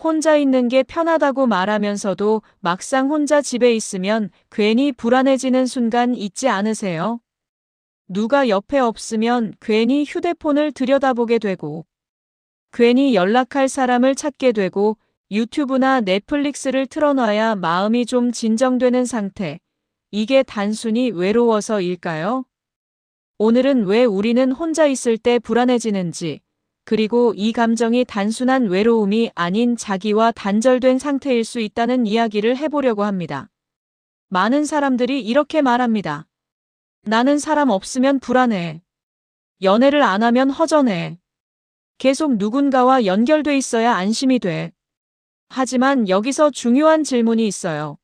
혼자 있는 게 편하다고 말하면서도 막상 혼자 집에 있으면 괜히 불안해지는 순간 있지 않으세요? 누가 옆에 없으면 괜히 휴대폰을 들여다보게 되고, 괜히 연락할 사람을 찾게 되고, 유튜브나 넷플릭스를 틀어놔야 마음이 좀 진정되는 상태. 이게 단순히 외로워서일까요? 오늘은 왜 우리는 혼자 있을 때 불안해지는지, 그리고 이 감정이 단순한 외로움이 아닌 자기와 단절된 상태일 수 있다는 이야기를 해보려고 합니다. 많은 사람들이 이렇게 말합니다. 나는 사람 없으면 불안해. 연애를 안 하면 허전해. 계속 누군가와 연결돼 있어야 안심이 돼. 하지만 여기서 중요한 질문이 있어요.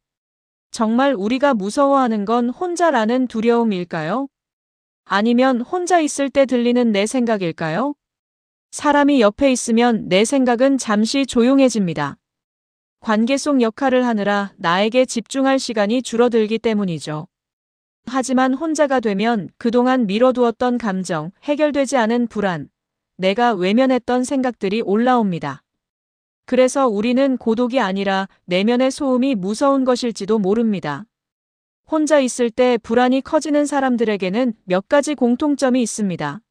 정말 우리가 무서워하는 건 혼자라는 두려움일까요? 아니면 혼자 있을 때 들리는 내 생각일까요? 사람이 옆에 있으면 내 생각은 잠시 조용해집니다. 관계 속 역할을 하느라 나에게 집중할 시간이 줄어들기 때문이죠. 하지만 혼자가 되면 그동안 미뤄두었던 감정, 해결되지 않은 불안, 내가 외면했던 생각들이 올라옵니다. 그래서 우리는 고독이 아니라 내면의 소음이 무서운 것일지도 모릅니다. 혼자 있을 때 불안이 커지는 사람들에게는 몇 가지 공통점이 있습니다.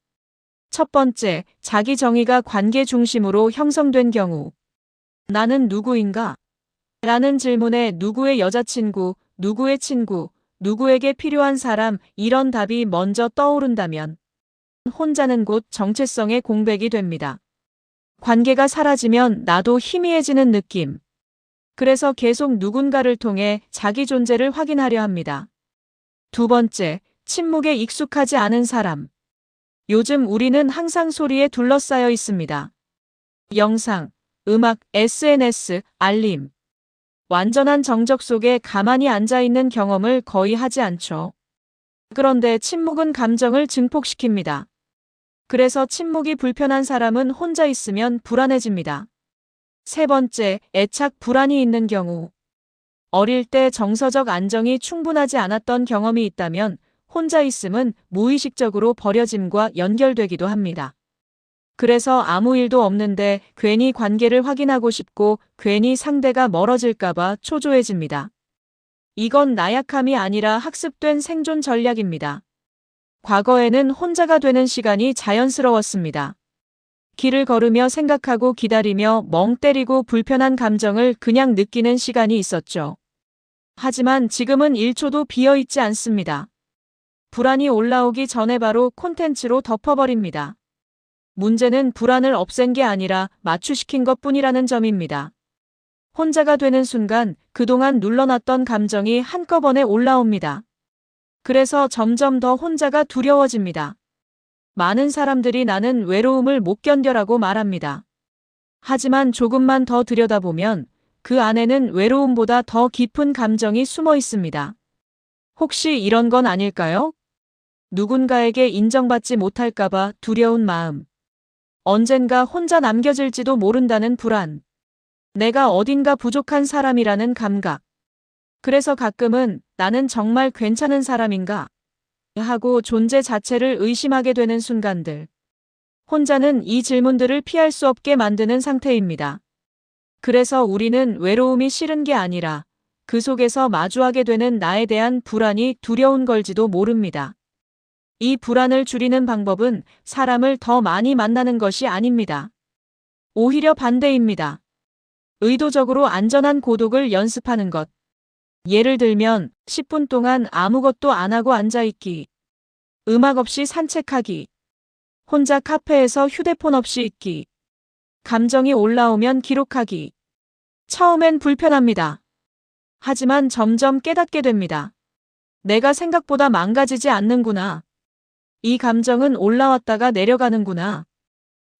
첫 번째, 자기 정의가 관계 중심으로 형성된 경우. 나는 누구인가? 라는 질문에 누구의 여자친구, 누구의 친구, 누구에게 필요한 사람, 이런 답이 먼저 떠오른다면 혼자는 곧 정체성의 공백이 됩니다. 관계가 사라지면 나도 희미해지는 느낌. 그래서 계속 누군가를 통해 자기 존재를 확인하려 합니다. 두 번째, 침묵에 익숙하지 않은 사람. 요즘 우리는 항상 소리에 둘러싸여 있습니다. 영상, 음악, SNS, 알림. 완전한 정적 속에 가만히 앉아 있는 경험을 거의 하지 않죠. 그런데 침묵은 감정을 증폭시킵니다. 그래서 침묵이 불편한 사람은 혼자 있으면 불안해집니다. 세 번째, 애착 불안이 있는 경우. 어릴 때 정서적 안정이 충분하지 않았던 경험이 있다면 혼자 있음은 무의식적으로 버려짐과 연결되기도 합니다. 그래서 아무 일도 없는데 괜히 관계를 확인하고 싶고 괜히 상대가 멀어질까봐 초조해집니다. 이건 나약함이 아니라 학습된 생존 전략입니다. 과거에는 혼자가 되는 시간이 자연스러웠습니다. 길을 걸으며 생각하고 기다리며 멍 때리고 불편한 감정을 그냥 느끼는 시간이 있었죠. 하지만 지금은 1초도 비어 있지 않습니다. 불안이 올라오기 전에 바로 콘텐츠로 덮어버립니다. 문제는 불안을 없앤 게 아니라 마취시킨 것뿐이라는 점입니다. 혼자가 되는 순간 그동안 눌러놨던 감정이 한꺼번에 올라옵니다. 그래서 점점 더 혼자가 두려워집니다. 많은 사람들이 나는 외로움을 못 견뎌라고 말합니다. 하지만 조금만 더 들여다보면 그 안에는 외로움보다 더 깊은 감정이 숨어 있습니다. 혹시 이런 건 아닐까요? 누군가에게 인정받지 못할까봐 두려운 마음. 언젠가 혼자 남겨질지도 모른다는 불안. 내가 어딘가 부족한 사람이라는 감각. 그래서 가끔은 나는 정말 괜찮은 사람인가? 하고 존재 자체를 의심하게 되는 순간들. 혼자는 이 질문들을 피할 수 없게 만드는 상태입니다. 그래서 우리는 외로움이 싫은 게 아니라 그 속에서 마주하게 되는 나에 대한 불안이 두려운 걸지도 모릅니다. 이 불안을 줄이는 방법은 사람을 더 많이 만나는 것이 아닙니다. 오히려 반대입니다. 의도적으로 안전한 고독을 연습하는 것. 예를 들면 10분 동안 아무것도 안 하고 앉아있기. 음악 없이 산책하기. 혼자 카페에서 휴대폰 없이 있기. 감정이 올라오면 기록하기. 처음엔 불편합니다. 하지만 점점 깨닫게 됩니다. 내가 생각보다 망가지지 않는구나. 이 감정은 올라왔다가 내려가는구나.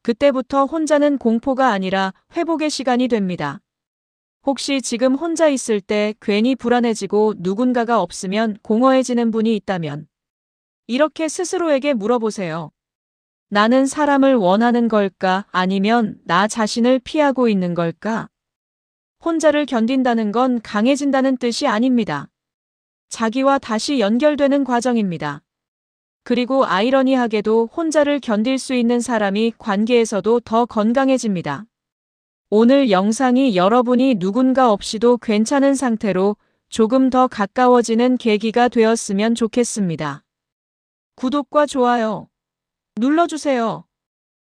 그때부터 혼자는 공포가 아니라 회복의 시간이 됩니다. 혹시 지금 혼자 있을 때 괜히 불안해지고 누군가가 없으면 공허해지는 분이 있다면 이렇게 스스로에게 물어보세요. 나는 사람을 원하는 걸까? 아니면 나 자신을 피하고 있는 걸까? 혼자를 견딘다는 건 강해진다는 뜻이 아닙니다. 자기와 다시 연결되는 과정입니다. 그리고 아이러니하게도 혼자를 견딜 수 있는 사람이 관계에서도 더 건강해집니다. 오늘 영상이 여러분이 누군가 없이도 괜찮은 상태로 조금 더 가까워지는 계기가 되었으면 좋겠습니다. 구독과 좋아요 눌러주세요.